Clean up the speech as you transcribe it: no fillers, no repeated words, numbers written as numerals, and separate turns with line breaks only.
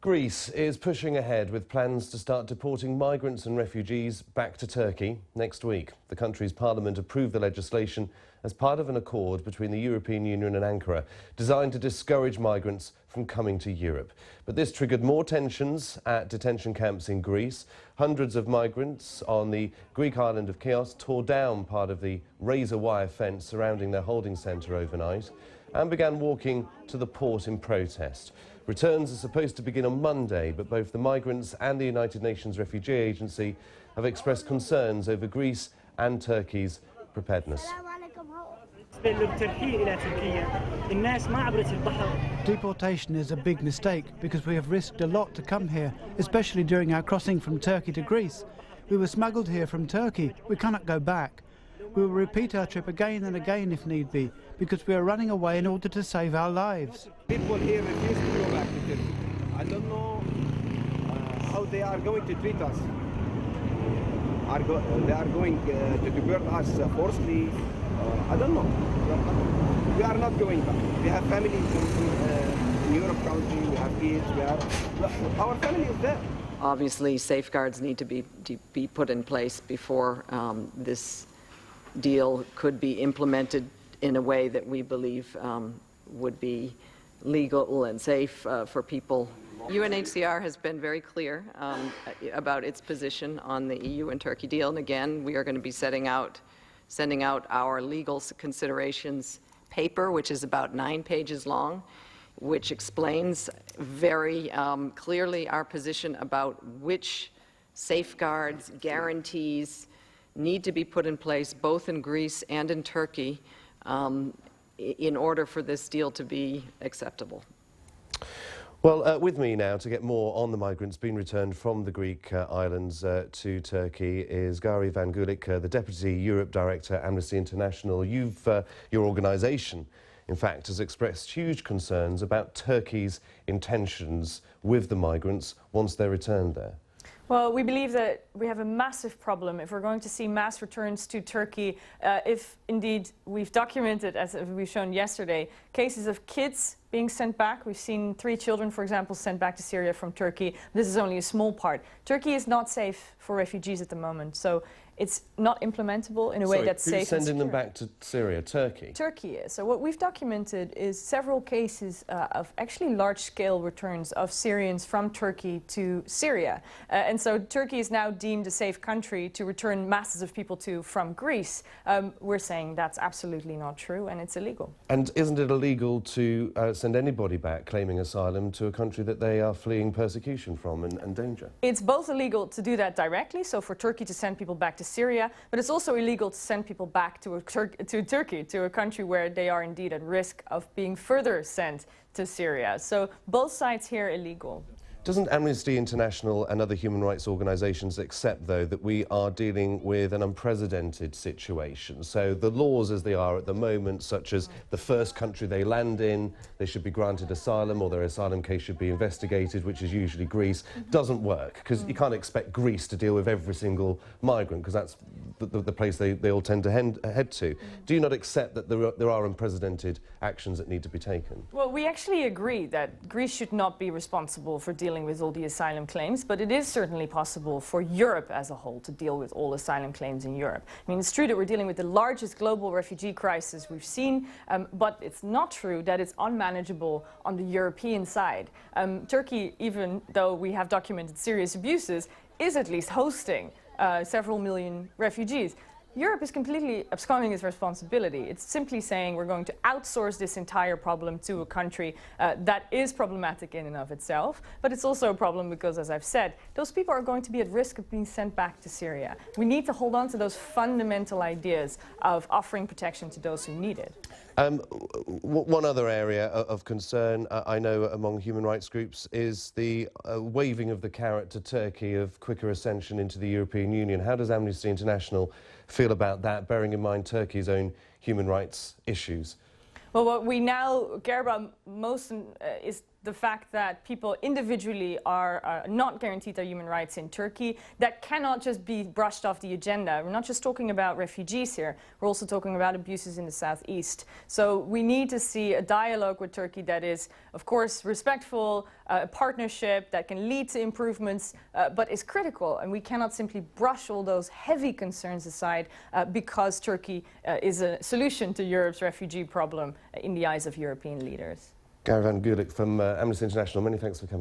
Greece is pushing ahead with plans to start deporting migrants and refugees back to Turkey next week. The country's parliament approved the legislation as part of an accord between the European Union and Ankara, designed to discourage migrants from coming to Europe. But this triggered more tensions at detention camps in Greece. Hundreds of migrants on the Greek island of Chios tore down part of the razor wire fence surrounding their holding centre overnight and began walking to the port in protest. Returns are supposed to begin on Monday, but both the migrants and the United Nations Refugee Agency have expressed concerns over Greece and Turkey's preparedness.
Deportation is a big mistake because we have risked a lot to come here, especially during our crossing from Turkey to Greece. We were smuggled here from Turkey. We cannot go back. We will repeat our trip again and again if need be, because we are running away in order to save our lives.
People here refuse to go back to Turkey. I don't know how they are going to treat us. They are going to deport us forcibly. I don't know. We are not going back. We have families in Europe country. We have kids. Our family is there.
Obviously, safeguards need to be put in place before this deal could be implemented in a way that we believe would be legal and safe for people. UNHCR has been very clear about its position on the EU and Turkey deal, and again, we are going to be sending out our legal considerations paper, which is about 9 pages long, which explains very clearly our position about which safeguards, guarantees need to be put in place both in Greece and in Turkey in order for this deal to be acceptable.
Well, with me now to get more on the migrants being returned from the Greek islands to Turkey is Gari Van Gulik, the Deputy Europe Director, Amnesty International. Your organisation, in fact, has expressed huge concerns about Turkey's intentions with the migrants once they're returned there.
Well, we believe that we have a massive problem if we're going to see mass returns to Turkey, if indeed we've documented, as we've shown yesterday, cases of kids being sent back. We've seen 3 children, for example, sent back to Syria from Turkey. This is only a small part. Turkey is not safe for refugees at the moment, so it's not implementable in a way that's safe.
Who's sending them back to Syria? Turkey?
Turkey is. So what we've documented is several cases of actually large-scale returns of Syrians from Turkey to Syria. And so Turkey is now deemed a safe country to return masses of people to from Greece. We're saying that's absolutely not true and it's illegal.
And isn't it illegal to send anybody back claiming asylum to a country that they are fleeing persecution from and danger?
It's both illegal to do that directly, so for Turkey to send people back to Syria, but it's also illegal to send people back to Turkey, to a country where they are indeed at risk of being further sent to Syria. So both sides here are illegal.
Doesn't Amnesty International and other human rights organisations accept, though, that we are dealing with an unprecedented situation? So the laws as they are at the moment, such as the first country they land in, they should be granted asylum or their asylum case should be investigated, which is usually Greece, doesn't work, because you can't expect Greece to deal with every single migrant, because that's the place they all tend to head to. Do you not accept that there are unprecedented actions that need to be taken?
Well, we actually agree that Greece should not be responsible for dealing with all the asylum claims, but it is certainly possible for Europe as a whole to deal with all asylum claims in Europe. I mean, it's true that we're dealing with the largest global refugee crisis we've seen, but it's not true that it's unmanageable on the European side. Turkey, even though we have documented serious abuses, is at least hosting several million refugees. Europe is completely absconding its responsibility. It's simply saying we're going to outsource this entire problem to a country that is problematic in and of itself, but it's also a problem because, as I've said, those people are going to be at risk of being sent back to Syria. We need to hold on to those fundamental ideas of offering protection to those who need it.
One other area of concern, I know among human rights groups, is the waving of the carrot to Turkey of quicker ascension into the European Union. How does Amnesty International feel about that, bearing in mind Turkey's own human rights issues?
Well, what we now care about most is the fact that people individually are not guaranteed their human rights in Turkey, that cannot just be brushed off the agenda. We're not just talking about refugees here, we're also talking about abuses in the southeast. So we need to see a dialogue with Turkey that is, of course, respectful, a partnership that can lead to improvements, but is critical. And we cannot simply brush all those heavy concerns aside because Turkey is a solution to Europe's refugee problem in the eyes of European leaders.
Gary van Gulik from Amnesty International, many thanks for coming.